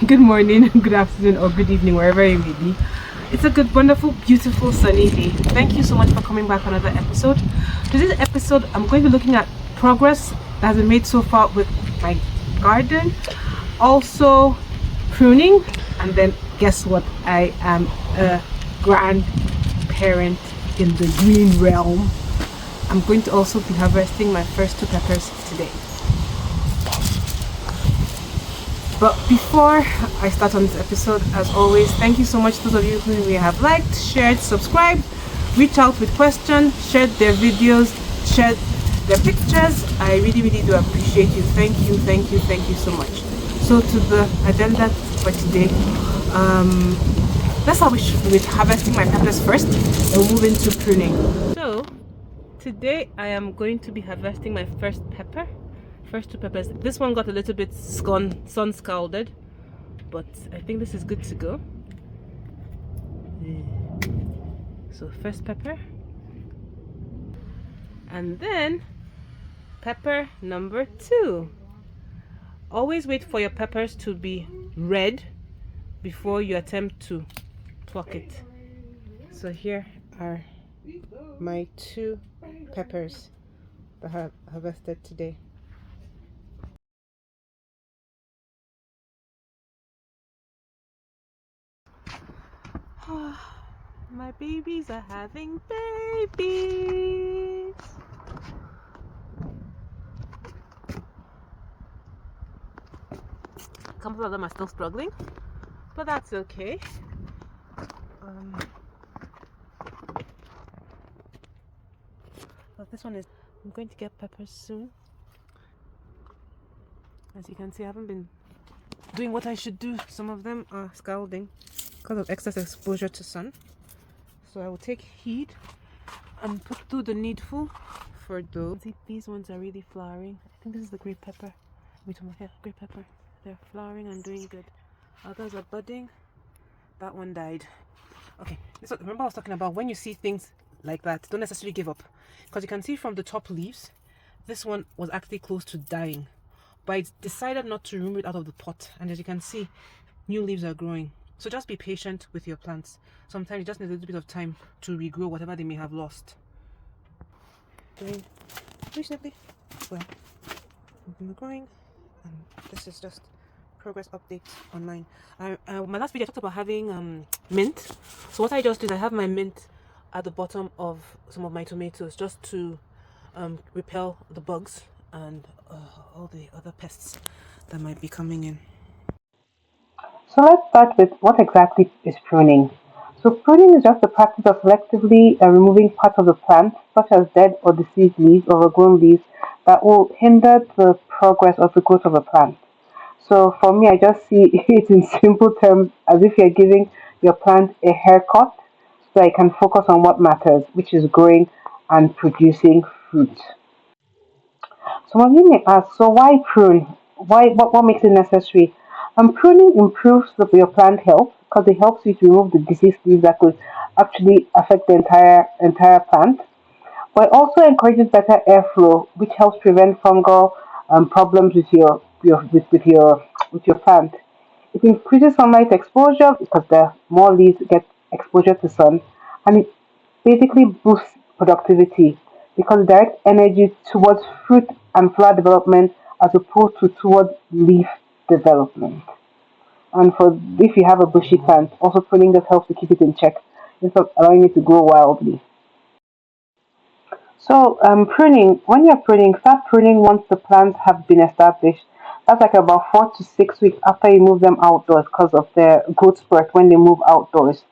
good morning, good afternoon, or good evening, wherever you may be. It's a good, wonderful, beautiful, sunny day. Thank you so much for coming back for another episode. Today's episode, I'm going to be looking at progress that has been made so far with my garden, also pruning, and then guess what? I am a grandparent in the green realm. I'm going to also be harvesting my first 2 peppers today. But before I start on this episode, as always, thank you so much to those of you who we have liked, shared, subscribed, reached out with questions, shared their videos, shared their pictures. I really, really do appreciate you. Thank you, thank you, thank you so much. So to the agenda for today, let's start with harvesting my peppers first, and we'll move into pruning. So today I am going to be harvesting my first 2 peppers. This one got a little bit sun scalded, but I think this is good to go. So first pepper, and then pepper number 2. Always wait for your peppers to be red before you attempt to pluck it. So here are my 2 peppers that I have harvested today. My babies are having babies. A couple of them are still struggling, but that's okay. But this one is, I'm going to get peppers soon. As you can see, I haven't been doing what I should do. Some of them are scalding because of excess exposure to sun. So I will take heed and put through the needful for those. See, these ones are really flowering. I think this is the grape pepper. Grape pepper. They're flowering and doing good. Others are budding. That one died. Okay, so remember I was talking about when you see things like that, don't necessarily give up, because you can see from the top leaves, this one was actually close to dying, but I decided not to remove it out of the pot, and as you can see, new leaves are growing. So just be patient with your plants. Sometimes you just need a little bit of time to regrow whatever they may have lost. Doing reasonably well. I'm growing, and this is just progress updates on mine. My last video I talked about having mint. So what I just did, I have my mint at the bottom of some of my tomatoes just to repel the bugs and all the other pests that might be coming in. So let's start with what exactly is pruning. So pruning is just the practice of selectively removing parts of the plant, such as dead or deceased leaves or overgrown leaves, that will hinder the progress or the growth of a plant. So for me, I just see it in simple terms as if you're giving your plant a haircut so that it can focus on what matters, which is growing and producing fruit. Some of you may ask, so why prune? What makes it necessary? Pruning improves your plant health because it helps you to remove the disease leaves that could actually affect the entire plant. But it also encourages better airflow, which helps prevent fungal problems with your plant. It increases sunlight exposure because the more leaves get exposure to sun, and it basically boosts productivity because it directs energy towards fruit and flower development as opposed to towards leaf development. And for if you have a bushy plant, also pruning just helps to keep it in check instead of allowing it to grow wildly. So, pruning, when you're pruning, start pruning once the plants have been established. That's like about 4 to 6 weeks after you move them outdoors because of their growth spurt when they move outdoors.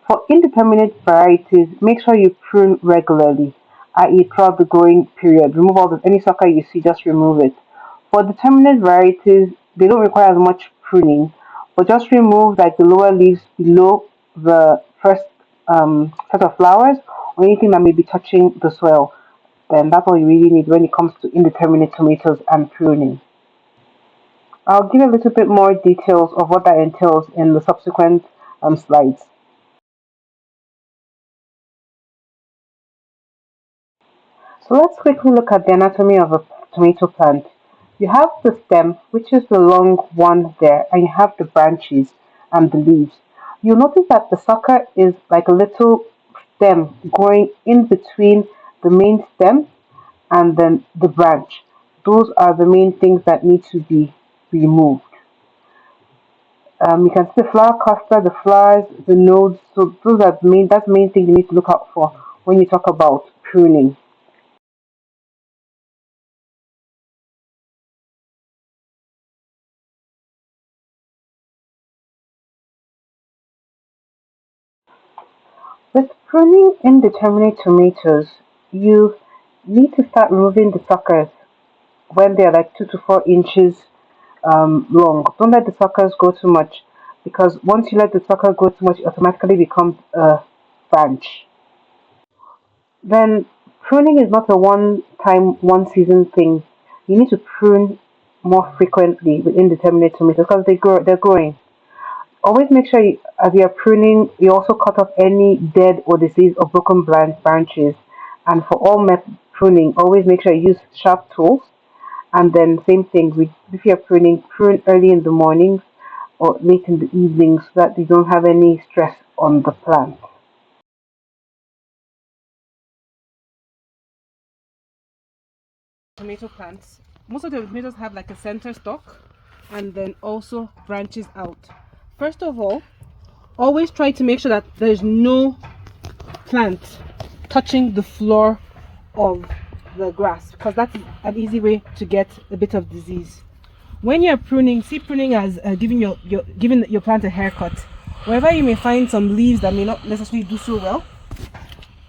For indeterminate varieties, make sure you prune regularly, i.e., throughout the growing period. Remove any sucker you see, just remove it. For determinate varieties, they don't require as much pruning, but just remove like the lower leaves below the first set of flowers or anything that may be touching the soil. Then that's all you really need when it comes to indeterminate tomatoes and pruning. I'll give a little bit more details of what that entails in the subsequent slides. So let's quickly look at the anatomy of a tomato plant. You have the stem, which is the long one there, and you have the branches and the leaves. You'll notice that the sucker is like a little stem going in between the main stem and then the branch. Those are the main things that need to be removed. You can see the flower cluster, the flowers, the nodes. So those are the main. That's the main thing you need to look out for when you talk about pruning. With pruning indeterminate tomatoes, you need to start removing the suckers when they're like 2 to 4 inches long. Don't let the suckers go too much because once you let the sucker go too much, it automatically becomes a branch. Then pruning is not a one time, one season thing. You need to prune more frequently with indeterminate tomatoes because they're growing. Always make sure as you're pruning, you also cut off any dead or diseased or broken branches. And for all pruning, always make sure you use sharp tools. And then same thing, if you're pruning, prune early in the mornings or late in the evenings so that you don't have any stress on the plant. Tomato plants. Most of the tomatoes have like a center stalk and then also branches out. First of all, always try to make sure that there's no plant touching the floor of the grass because that's an easy way to get a bit of disease. When you're pruning, see pruning as giving your plant a haircut. Wherever you may find some leaves that may not necessarily do so well,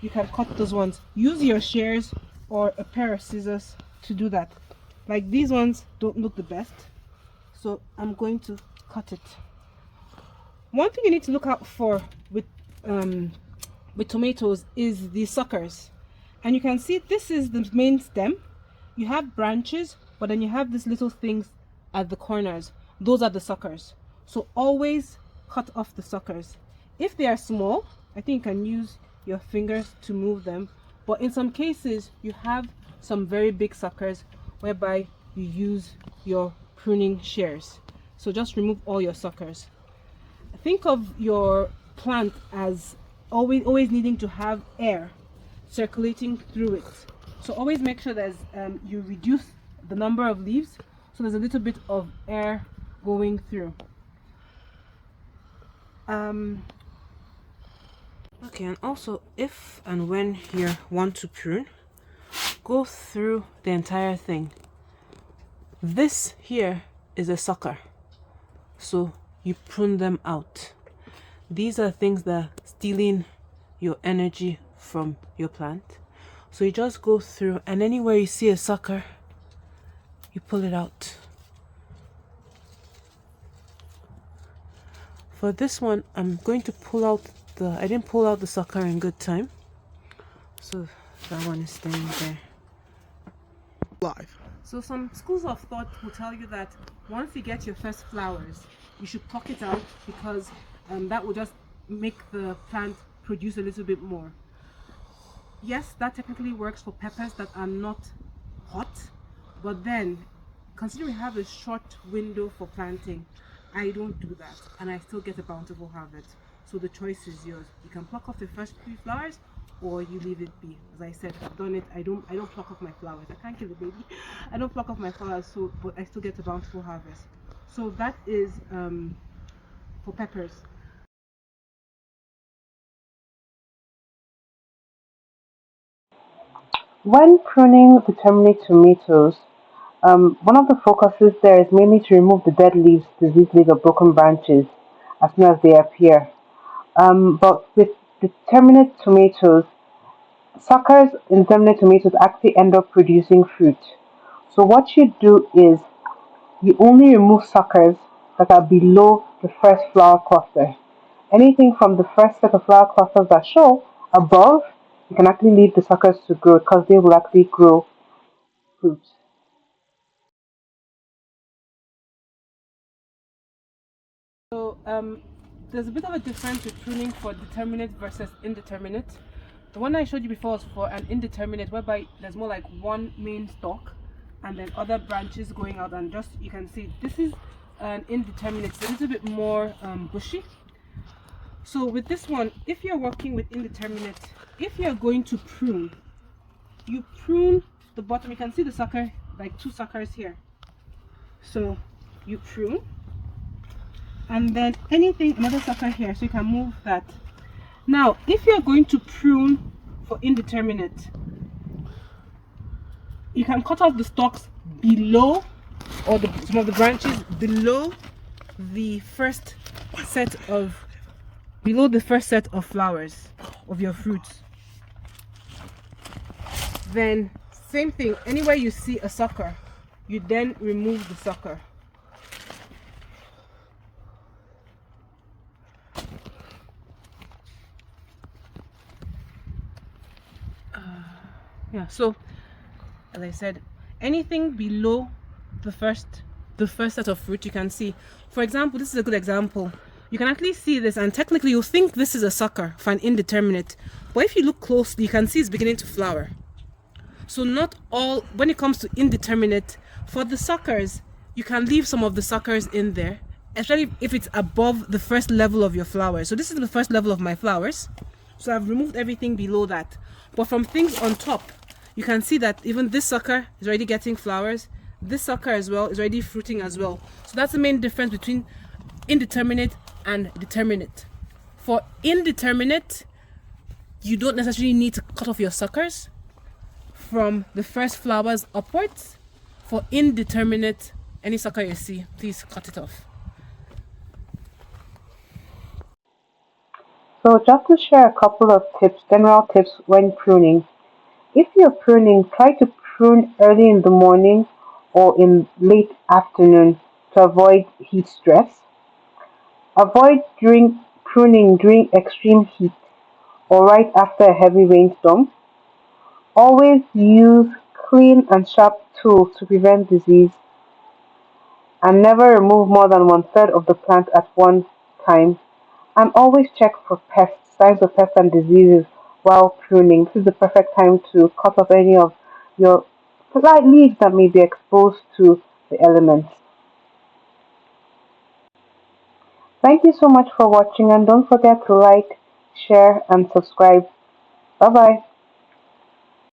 you can cut those ones. Use your shears or a pair of scissors to do that. Like these ones don't look the best, so I'm going to cut it. One thing you need to look out for with tomatoes is the suckers, and you can see this is the main stem. You have branches, but then you have these little things at the corners. Those are the suckers. So always cut off the suckers. If they are small, I think you can use your fingers to move them, but in some cases you have some very big suckers whereby you use your pruning shears. So just remove all your suckers. Think of your plant as always needing to have air circulating through it. So always make sure that you reduce the number of leaves so there's a little bit of air going through. Okay, and also if and when you want to prune, go through the entire thing. This here is a sucker, so you prune them out. These are things that are stealing your energy from your plant. So you just go through, and anywhere you see a sucker, you pull it out. For this one, I'm going to pull out I didn't pull out the sucker in good time, so that one is staying there. Live. So some schools of thought will tell you that once you get your first flowers, you should pluck it out because that will just make the plant produce a little bit more. Yes, that technically works for peppers that are not hot, but then considering we have a short window for planting, I don't do that and I still get a bountiful harvest. So the choice is yours. You can pluck off the first few flowers or you leave it be. As I said, I've done it. I don't pluck off my flowers. I can't kill the baby. I don't pluck off my flowers, but I still get a bountiful harvest. So that is for peppers. When pruning determinate tomatoes, one of the focuses there is mainly to remove the dead leaves, diseased leaves, or broken branches as soon as they appear. But with determinate tomatoes, suckers in determinate tomatoes actually end up producing fruit. So what you do is you only remove suckers that are below the first flower cluster. Anything from the first set of flower clusters that show above, you can actually leave the suckers to grow because they will actually grow fruit. So there's a bit of a difference with pruning for determinate versus indeterminate. The one I showed you before was for an indeterminate, whereby there's more like one main stalk and then other branches going out, and just you can see this is an indeterminate. It's a little bit more bushy. So with this one, if you're working with indeterminate, if you're going to prune, you prune the bottom. You can see the sucker, like 2 suckers here. So you prune, and then another sucker here, so you can move that. Now if you're going to prune for indeterminate, you can cut off the stalks below, or some of the branches below the first set of flowers of your fruits. Then same thing, anywhere you see a sucker, you then remove the sucker. Yeah, so as I said, anything below the first set of fruit, you can see. For example, this is a good example. You can actually see this, and technically you'll think this is a sucker for an indeterminate, but if you look closely, you can see it's beginning to flower. So not all, when it comes to indeterminate, for the suckers, you can leave some of the suckers in there, especially if it's above the first level of your flowers. So this is the first level of my flowers, so I've removed everything below that. But from things on top, you can see that even this sucker is already getting flowers. This sucker as well is already fruiting as well. So that's the main difference between indeterminate and determinate. For indeterminate, you don't necessarily need to cut off your suckers from the first flowers upwards. For indeterminate, any sucker you see, please cut it off. So just to share a couple of general tips when pruning. If you're pruning, try to prune early in the morning or in late afternoon to avoid heat stress. Avoid pruning during extreme heat or right after a heavy rainstorm. Always use clean and sharp tools to prevent disease, and never remove more than 1/3 of the plant at one time. And always check for signs of pests and diseases while pruning. This is the perfect time to cut off any of your leaves that may be exposed to the elements. Thank you so much for watching, and don't forget to like, share, and subscribe. Bye bye.